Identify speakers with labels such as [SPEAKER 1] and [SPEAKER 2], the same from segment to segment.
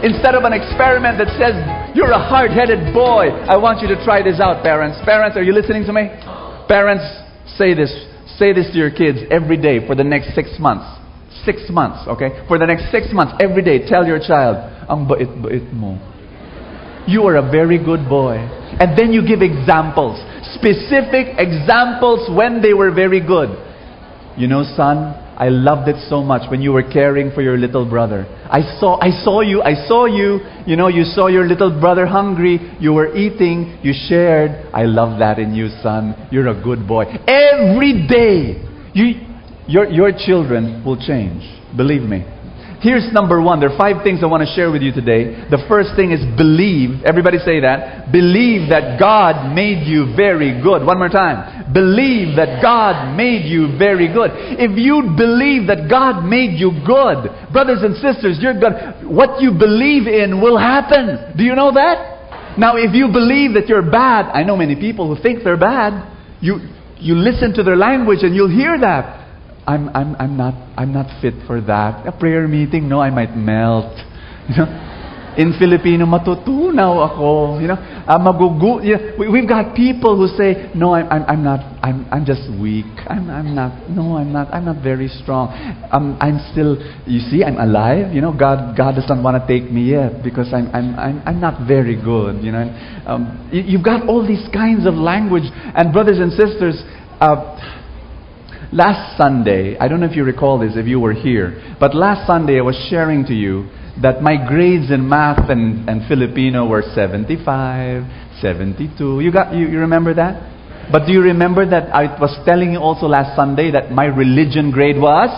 [SPEAKER 1] Instead of an experiment that says, you're a hard-headed boy, I want you to try this out, parents. Parents, are you listening to me? Parents, say this. Say this to your kids every day for the next 6 months. 6 months, okay? For the next 6 months, every day, tell your child, ang bait-bait mo. You are a very good boy. And then you give examples. Specific examples when they were very good. You know, son, I loved it so much when you were caring for your little brother. I saw you. You know, you saw your little brother hungry. You were eating. You shared. I love that in you, son. You're a good boy. Every day, your children will change. Believe me. Here's number one. There are 5 things I want to share with you today. The first thing is believe. Everybody say that. Believe that God made you very good. One more time. Believe that God made you very good. If you believe that God made you good, brothers and sisters, you're good. What you believe in will happen. Do you know that? Now, if you believe that you're bad, I know many people who think they're bad. You listen to their language and you'll hear that. I'm not fit for that. A prayer meeting, no, I might melt. You know, in Filipino, matutunaw ako. You know, we've got people who say, no, I'm just weak. I'm not very strong. I'm still, you see, I'm alive. You know, God doesn't want to take me yet because I'm not very good. You know, you've got all these kinds of language, and brothers and sisters. Last Sunday, I don't know if you recall this, if you were here, but last Sunday I was sharing to you that my grades in math and Filipino were 75, 72. You remember that? But do you remember that I was telling you also last Sunday that my religion grade was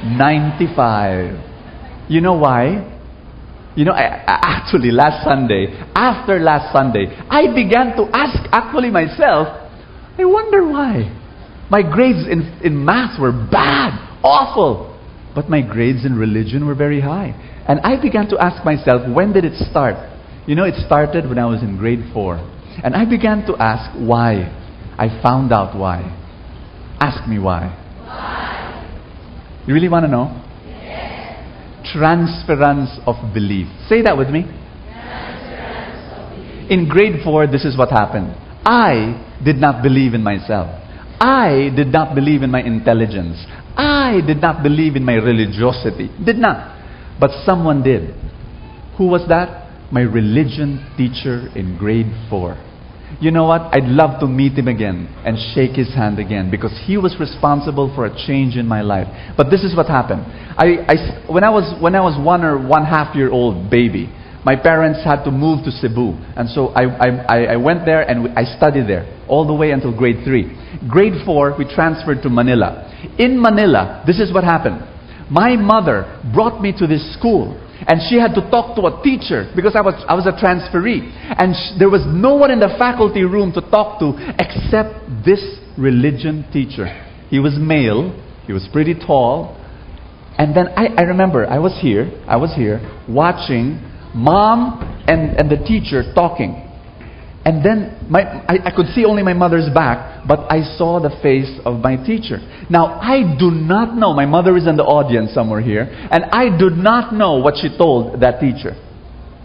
[SPEAKER 1] 95? You know why? You know, actually after last Sunday, I began to ask actually myself, I wonder why. My grades in math were bad, awful. But my grades in religion were very high. And I began to ask myself, when did it start? You know, it started when I was in grade 4. And I began to ask why. I found out why. Ask me why. Why? You really want to know? Yes. Transference of belief. Say that with me. Transference of belief. In grade 4, this is what happened. I did not believe in myself. I did not believe in my intelligence. I did not believe in my religiosity. Did not. But someone did. Who was that? My religion teacher in grade 4. You know what? I'd love to meet him again and shake his hand again because he was responsible for a change in my life. But this is what happened. When I was 1 or 1.5 year old baby, my parents had to move to Cebu. And so I went there and I studied there all the way until grade 3. Grade 4, we transferred to Manila. In Manila, this is what happened. My mother brought me to this school. And she had to talk to a teacher because I was a transferee. And there was no one in the faculty room to talk to except this religion teacher. He was male. He was pretty tall. And then I remember I was here watching Mom and the teacher talking. And then I could see only my mother's back, but I saw the face of my teacher. Now, I do not know, my mother is in the audience somewhere here, and I do not know what she told that teacher.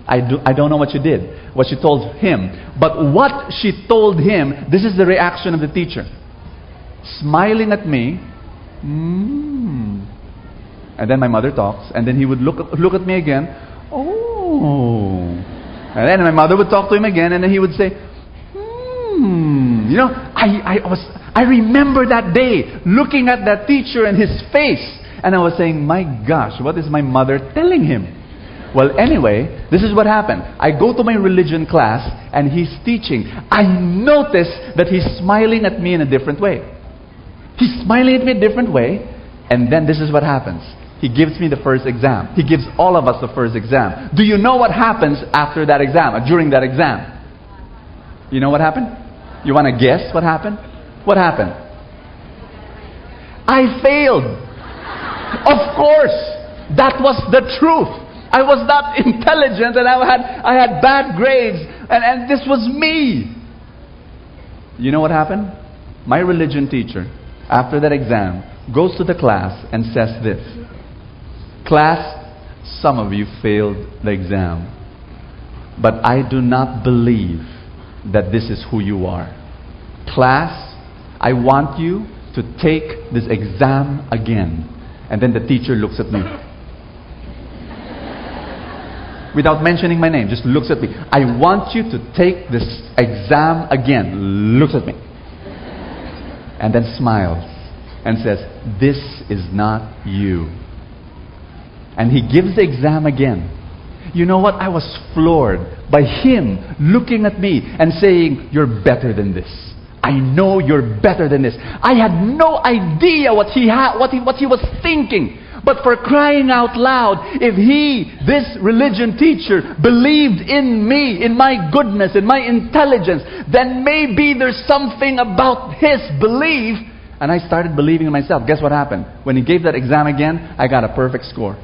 [SPEAKER 1] I don't know what she did, what she told him. But what she told him, this is the reaction of the teacher. Smiling at me, and then my mother talks, and then he would look at me again, oh. And then my mother would talk to him again, and then he would say, You know, I remember that day looking at that teacher and his face, and I was saying, my gosh, what is my mother telling him? Well, anyway, this is what happened. I go to my religion class, and he's teaching. I notice that he's smiling at me in a different way. He's smiling at me in a different way, and then this is what happens. He gives me the first exam. He gives all of us the first exam. Do you know what happens after that exam, or during that exam? You know what happened? You want to guess what happened? What happened? I failed. Of course, that was the truth. I was not intelligent, and I had bad grades, and this was me. You know what happened? My religion teacher, after that exam, goes to the class and says this. Class, some of you failed the exam. But I do not believe that this is who you are. Class, I want you to take this exam again. And then the teacher looks at me. Without mentioning my name, just looks at me. I want you to take this exam again. Looks at me. And then smiles and says, this is not you. And he gives the exam again. You know what? I was floored by him looking at me and saying, you're better than this. I know you're better than this. I had no idea what he was thinking. But for crying out loud, if this religion teacher, believed in me, in my goodness, in my intelligence, then maybe there's something about his belief. And I started believing in myself. Guess what happened? When he gave that exam again, I got a perfect score.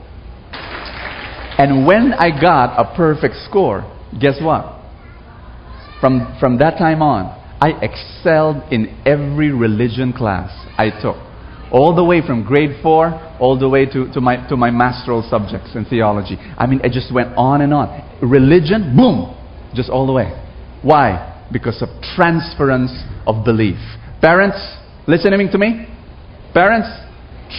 [SPEAKER 1] And when I got a perfect score, guess what? From that time on, I excelled in every religion class I took. All the way from grade 4, all the way to my masteral subjects in theology. I mean, I just went on and on. Religion, boom, just all the way. Why? Because of transference of belief. Parents, listening to me? Parents,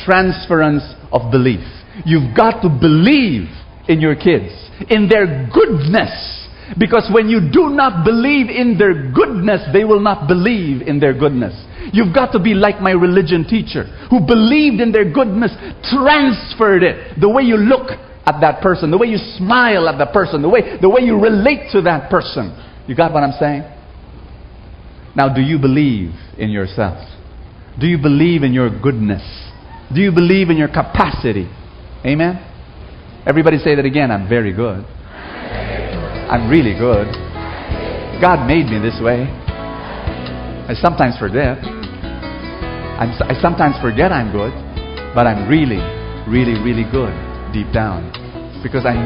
[SPEAKER 1] transference of belief. You've got to believe in your kids, in their goodness. Because when you do not believe in their goodness, they will not believe in their goodness. You've got to be like my religion teacher, who believed in their goodness, transferred it. The way you look at that person, the way you smile at that person, the way you relate to that person. You got what I'm saying? Now, do you believe in yourself? Do you believe in your goodness? Do you believe in your capacity? Amen? Everybody say that again. I'm very good. I'm really good. God made me this way. I sometimes forget. I sometimes forget I'm good, but I'm really, really, really good deep down, because I made